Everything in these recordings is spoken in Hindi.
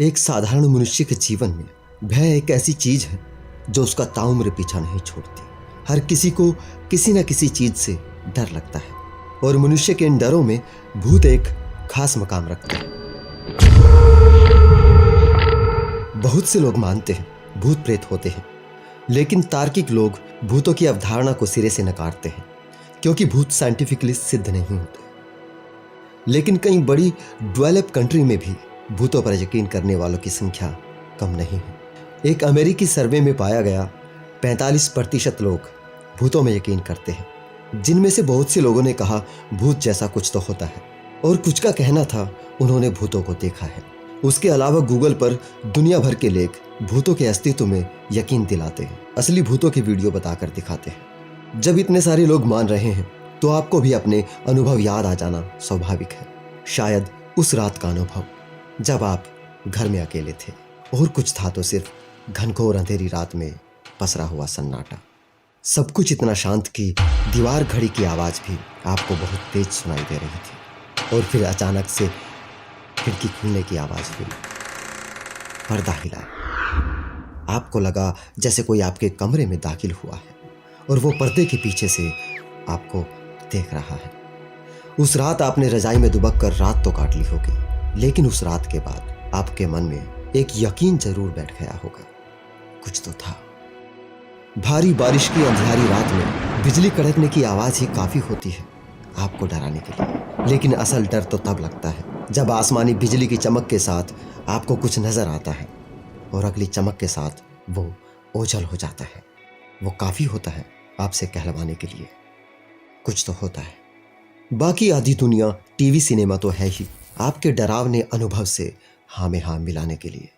एक साधारण मनुष्य के जीवन में भय एक ऐसी चीज है जो उसका ताउम्र पीछा नहीं छोड़ती। हर किसी को किसी न किसी चीज से डर लगता है और मनुष्य के इन डरों में भूत एक खास मकाम रखते हैं। बहुत से लोग मानते हैं भूत प्रेत होते हैं, लेकिन तार्किक लोग भूतों की अवधारणा को सिरे से नकारते हैं क्योंकि भूत साइंटिफिकली सिद्ध नहीं होते। लेकिन कई बड़ी डेवलप कंट्री में भी भूतों पर यकीन करने वालों की संख्या कम नहीं है। एक अमेरिकी सर्वे में पाया गया 45% लोग भूतों में यकीन करते हैं, जिनमें से बहुत से लोगों ने कहा भूत जैसा कुछ तो होता है और कुछ का कहना था उन्होंने भूतों को देखा है। उसके अलावा गूगल पर दुनिया भर के लेख भूतों के अस्तित्व में यकीन दिलाते हैं, असली भूतों की वीडियो बताकर दिखाते हैं। जब इतने सारे लोग मान रहे हैं तो आपको भी अपने अनुभव याद आ जाना स्वाभाविक है। शायद उस रात का अनुभव जब आप घर में अकेले थे और कुछ था तो सिर्फ घनघोर अंधेरी रात में पसरा हुआ सन्नाटा। सब कुछ इतना शांत कि दीवार घड़ी की आवाज़ भी आपको बहुत तेज सुनाई दे रही थी और फिर अचानक से खिड़की खुलने की आवाज़ हुई, पर्दा हिला। आपको लगा जैसे कोई आपके कमरे में दाखिल हुआ है और वो पर्दे के पीछे से आपको देख रहा है। उस रात आपने रजाई में दुबक कर रात तो काट ली होगी, लेकिन उस रात के बाद आपके मन में एक यकीन जरूर बैठ गया होगा, कुछ तो था। भारी बारिश की अंधियारी रात में बिजली कड़कने की आवाज ही काफी होती है आपको डराने के लिए, लेकिन असल डर तो तब लगता है जब आसमानी बिजली की चमक के साथ आपको कुछ नजर आता है और अगली चमक के साथ वो ओझल हो जाता है। वो काफी होता है आपसे कहलवाने के लिए, कुछ तो होता है। बाकी आधी दुनिया टीवी सिनेमा तो है ही आपके डरावने अनुभव से हाँ में हाँ मिलाने के लिए।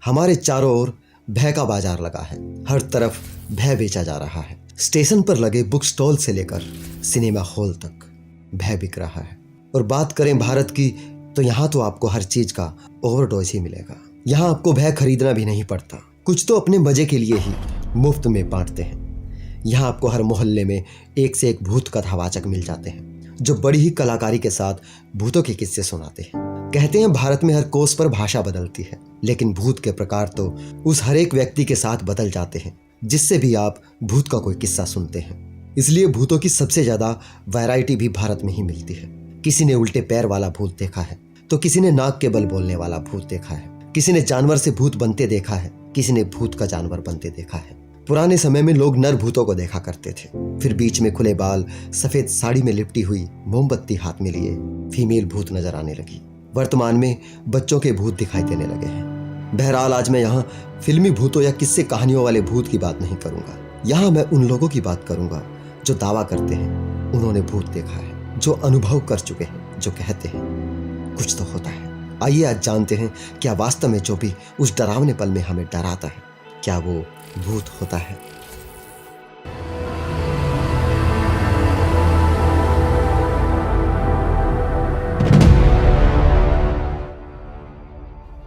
हमारे चारों ओर भय का बाजार लगा है, हर तरफ भय बेचा जा रहा है। स्टेशन पर लगे बुक स्टॉल से लेकर सिनेमा हॉल तक भय बिक रहा है। और बात करें भारत की तो यहाँ तो आपको हर चीज का ओवरडोज ही मिलेगा। यहाँ आपको भय खरीदना भी नहीं पड़ता, कुछ तो अपने मजे के लिए ही मुफ्त में बांटते हैं। यहाँ आपको हर मोहल्ले में एक से एक भूत कथावाचक मिल जाते हैं जो बड़ी ही कलाकारी के साथ भूतों के किस्से सुनाते हैं। कहते हैं भारत में हर कोस पर भाषा बदलती है, लेकिन भूत के प्रकार तो उस हर एक व्यक्ति के साथ बदल जाते हैं जिससे भी आप भूत का कोई किस्सा सुनते हैं। इसलिए भूतों की सबसे ज्यादा वैरायटी भी भारत में ही मिलती है। किसी ने उल्टे पैर वाला भूत देखा है तो किसी ने नाक के बल बोलने वाला भूत देखा है, किसी ने जानवर से भूत बनते देखा है, किसी ने भूत का जानवर बनते देखा है। पुराने समय में लोग नर भूतों को देखा करते थे, फिर बीच में खुले बाल, सफेद साड़ी में लिपटी हुई, मोमबत्ती हाथ में लिए फीमेल भूत नजर आने लगी। वर्तमान में बच्चों के भूत दिखाई देने लगे हैं। बहरहाल आज मैं यहाँ फिल्मी भूतों या किस्से कहानियों वाले भूत की बात नहीं करूंगा। यहाँ मैं उन लोगों की बात करूंगा जो दावा करते हैं उन्होंने भूत देखा है, जो अनुभव कर चुके हैं, जो कहते हैं कुछ तो होता है। आइए आज जानते हैं क्या वास्तव में जो भी उस डरावने पल में हमें डराता है, क्या वो भूत होता है।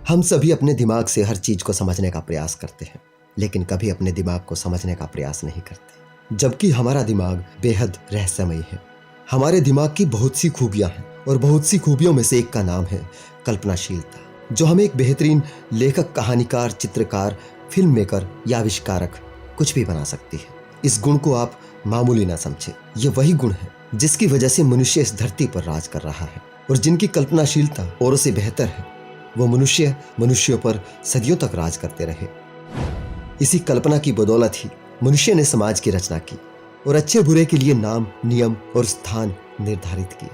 हम सभी अपने दिमाग से हर चीज को समझने का प्रयास करते हैं, लेकिन कभी अपने दिमाग को समझने का प्रयास नहीं करते, जबकि हमारा दिमाग बेहद रहस्यमयी है। हमारे दिमाग की बहुत सी खूबियां हैं और बहुत सी खूबियों में से एक का नाम है कल्पनाशीलता, जो हमें एक बेहतरीन लेखक, कहानीकार, चित्रकार, फिल्म मेकर या आविष्कारक कुछ भी बना सकती है। इस गुण को आप मामूली ना समझे, ये वही गुण है जिसकी वजह से मनुष्य इस धरती पर राज कर रहा है। और जिनकी कल्पनाशीलता औरों से बेहतर है वो मनुष्यों पर सदियों तक राज करते रहे। इसी कल्पना की बदौलत ही मनुष्य ने समाज की रचना की और अच्छे बुरे के लिए नाम, नियम और स्थान निर्धारित किए,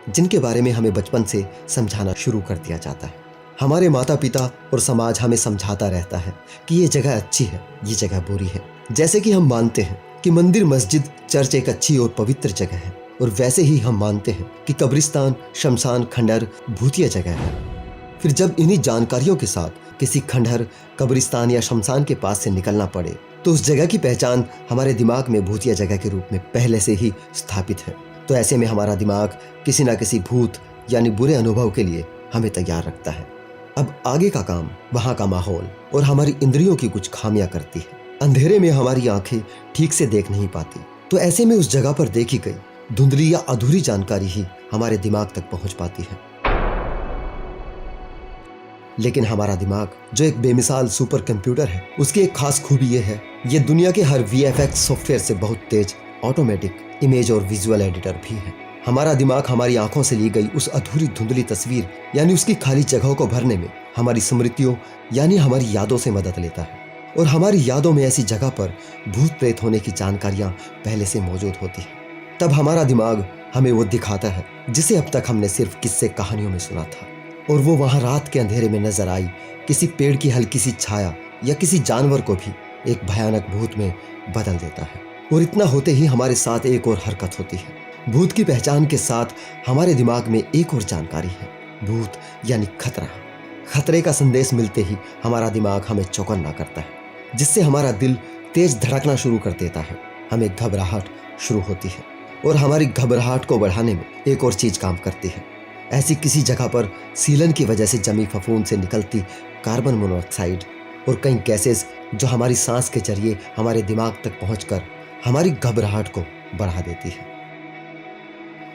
जिनके बारे में हमें बचपन से समझाना शुरू कर दिया जाता है। हमारे माता पिता और समाज हमें समझाता रहता है कि ये जगह अच्छी है, ये जगह बुरी है। जैसे कि हम मानते हैं कि मंदिर, मस्जिद, चर्च एक अच्छी और पवित्र जगह है, और वैसे ही हम मानते हैं कि कब्रिस्तान, शमशान, खंडहर भूतिया जगह है। फिर जब इन्हीं जानकारियों के साथ किसी खंडहर, कब्रिस्तान या शमशान के पास से निकलना पड़े तो उस जगह की पहचान हमारे दिमाग में भूतिया जगह के रूप में पहले से ही स्थापित है। तो ऐसे में हमारा दिमाग किसी न किसी भूत यानी बुरे अनुभव के लिए हमें तैयार रखता है। अब आगे का काम वहाँ का माहौल और हमारी इंद्रियों की कुछ खामियां करती है। अंधेरे में हमारी आंखें ठीक से देख नहीं पाती, तो ऐसे में उस जगह पर देखी गई धुंधली या अधूरी जानकारी ही हमारे दिमाग तक पहुंच पाती है। लेकिन हमारा दिमाग जो एक बेमिसाल सुपर कंप्यूटर है, उसकी एक खास खूबी यह है, ये दुनिया के हर VFX सॉफ्टवेयर से बहुत तेज ऑटोमेटिक इमेज और विजुअल एडिटर भी है। हमारा दिमाग हमारी आंखों से ली गई उस अधूरी धुंधली तस्वीर यानी उसकी खाली जगहों को भरने में हमारी स्मृतियों यानी हमारी यादों से मदद लेता है। और हमारी यादों में ऐसी जगह पर भूत प्रेत होने की जानकारियां पहले से मौजूद होती है। तब हमारा दिमाग हमें वो दिखाता है जिसे अब तक हमने सिर्फ किस्से कहानियों में सुना था, और वो वहां रात के अंधेरे में नजर आई किसी पेड़ की हल्की सी छाया या किसी जानवर को भी एक भयानक भूत में बदल देता है। और इतना होते ही हमारे साथ एक और हरकत होती है। भूत की पहचान के साथ हमारे दिमाग में एक और जानकारी है, भूत यानी खतरा। खतरे का संदेश मिलते ही हमारा दिमाग हमें चौकन्ना करता है, जिससे हमारा दिल तेज धड़कना शुरू कर देता है। हमें घबराहट शुरू होती है और हमारी घबराहट को बढ़ाने में एक और चीज काम करती है। ऐसी किसी जगह पर सीलन की वजह से जमी फफूंद से निकलती कार्बन मोनोऑक्साइड और कई गैसेस जो हमारी सांस के जरिए हमारे दिमाग तक पहुंचकर हमारी घबराहट को बढ़ा देती है।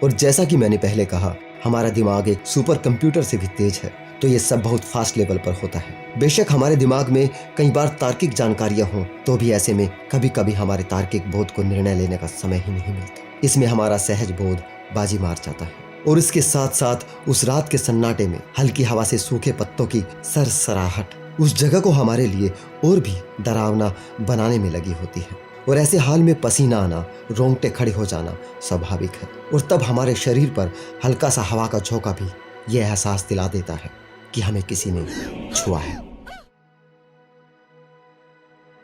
और जैसा कि मैंने पहले कहा, हमारा दिमाग एक सुपर कंप्यूटर से भी तेज है, तो ये सब बहुत फास्ट लेवल पर होता है। बेशक हमारे दिमाग में कई बार तार्किक जानकारियां हों, तो भी ऐसे में कभी कभी हमारे तार्किक बोध को निर्णय लेने का समय ही नहीं मिलता। इसमें हमारा सहज बोध बाजी मार जाता है। और इसके साथ साथ उस रात के सन्नाटे में हल्की हवा से सूखे पत्तों की सरसराहट उस जगह को हमारे लिए और भी डरावना बनाने में लगी होती है। और ऐसे हाल में पसीना आना, रोंगटे खड़े हो जाना स्वाभाविक है। और तब हमारे शरीर पर हल्का सा हवा का झोंका भी यह एहसास दिला देता है कि हमें किसी ने छुआ है।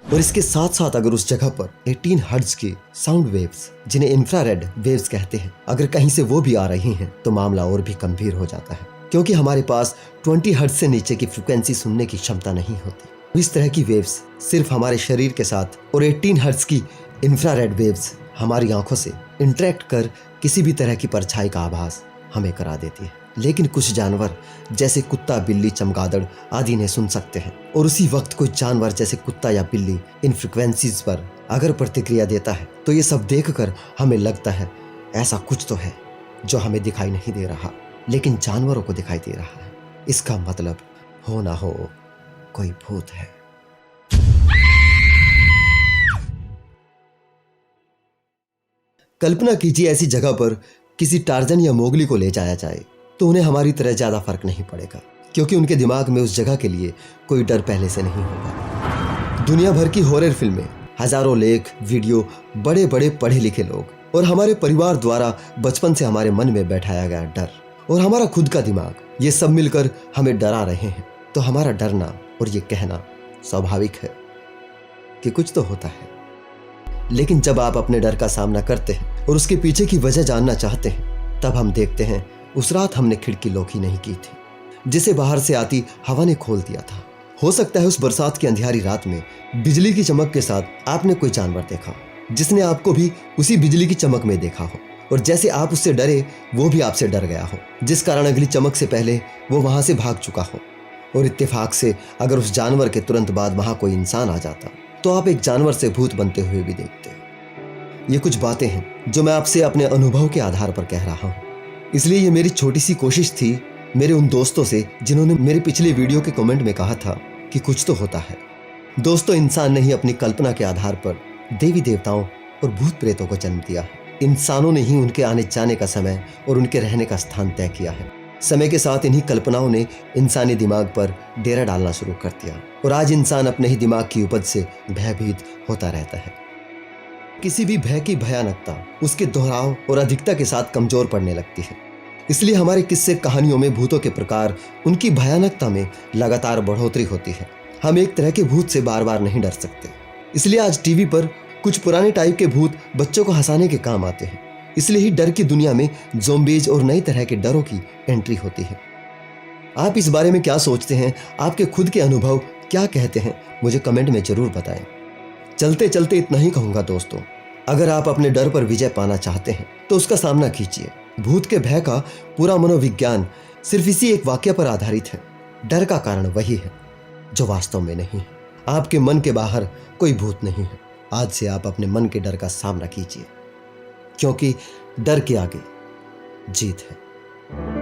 और इसके साथ साथ अगर उस जगह पर 18 हर्ट्ज की साउंड वेव्स, जिन्हें इंफ्रारेड वेव्स कहते हैं, अगर कहीं से वो भी आ रही हैं, तो मामला और भी गंभीर हो जाता है, क्योंकि हमारे पास 20 हर्ट्ज से नीचे की फ्रीक्वेंसी सुनने की क्षमता नहीं होती। इस तरह की वेव्स सिर्फ हमारे शरीर के साथ, और 18 हर्ट्ज की इंफ्रारेड वेव्स हमारी आंखों से इंटरेक्ट कर किसी भी तरह की परछाई का आभास हमें करा देती है। लेकिन कुछ जानवर जैसे कुत्ता, बिल्ली, चमगादड़ आदि ने सुन सकते हैं। और उसी वक्त कोई जानवर जैसे कुत्ता या बिल्ली इन फ्रिक्वेंसीज पर अगर प्रतिक्रिया देता है, तो ये सब देखकर हमें लगता है ऐसा कुछ तो है जो हमें दिखाई नहीं दे रहा, लेकिन जानवरों को दिखाई दे रहा है। इसका मतलब हो ना हो कोई भूत है। कल्पना कीजिए ऐसी जगह पर किसी टार्जन या मोगली को ले जाया जाए, तो उन्हें हमारी तरह ज्यादा फर्क नहीं पड़ेगा, क्योंकि उनके दिमाग में उस जगह के लिए कोई डर पहले से नहीं होगा। दुनिया भर की हॉरर फिल्में, हजारों लेख, वीडियो, बड़े बड़े पढ़े लिखे लोग और हमारे परिवार द्वारा बचपन से हमारे मन में बैठाया गया डर और हमारा खुद का दिमाग, ये सब मिलकर हमें डरा रहे हैं। तो हमारा डरना और ये कहना स्वाभाविक है कि कुछ तो होता है। लेकिन जब आप अपने डर का सामना करते हैं और उसके पीछे की वजह जानना चाहते हैं, तब हम देखते हैं उस रात हमने खिड़की लॉक ही नहीं की थी, जिसे बाहर से आती हवा ने खोल दिया था। हो सकता है उस बरसात की अंधियारी रात में बिजली की चमक के साथ आपने कोई जानवर देखा, जिसने आपको भी उसी बिजली की चमक में देखा हो, और जैसे आप उससे डरे वो भी आपसे डर गया हो, जिस कारण अगली चमक से पहले वो वहां से भाग चुका हो। और इत्तेफाक से अगर उस जानवर के तुरंत बाद वहां कोई इंसान आ जाता, तो आप एक जानवर से भूत बनते हुए भी देखते। ये कुछ बातें हैं जो मैं आपसे अपने अनुभव के आधार पर कह रहा हूँ, इसलिए ये मेरी छोटी सी कोशिश थी मेरे उन दोस्तों से जिन्होंने मेरे पिछले वीडियो के कमेंट में कहा था कि कुछ तो होता है। दोस्तों, इंसान ने ही अपनी कल्पना के आधार पर देवी देवताओं और भूत प्रेतों को जन्म दिया है। इंसानों ने ही उनके आने जाने का समय और उनके रहने का स्थान तय किया है। समय के साथ इन्हीं कल्पनाओं ने इंसानी दिमाग पर डेरा डालना शुरू कर दिया, और आज इंसान अपने ही दिमाग की उपज से भयभीत होता रहता है। किसी भी भय की भयानकता उसके दोहराव और अधिकता के साथ कमजोर पड़ने लगती है। इसलिए हमारे किस्से कहानियों में भूतों के प्रकार, उनकी भयानकता में लगातार बढ़ोतरी होती है। हम एक तरह के भूत से बार बार नहीं डर सकते। इसलिए आज टीवी पर कुछ पुराने टाइप के भूत बच्चों को हंसाने के काम आते हैं। इसलिए ही डर की दुनिया में ज़ोंबीज और नई तरह के डरों की एंट्री होती है। आप इस बारे में क्या सोचते हैं? आपके खुद के अनुभव क्या कहते हैं? मुझे कमेंट में जरूर बताएं। चलते चलते इतना ही कहूंगा दोस्तों, अगर आप अपने डर पर विजय पाना चाहते हैं तो उसका सामना कीजिए। भूत के भय का पूरा मनोविज्ञान सिर्फ इसी एक वाक्य पर आधारित है। डर का कारण वही है जो वास्तव में नहीं है। आपके मन के बाहर कोई भूत नहीं है। आज से आप अपने मन के डर का सामना कीजिए, क्योंकि डर के आगे जीत है।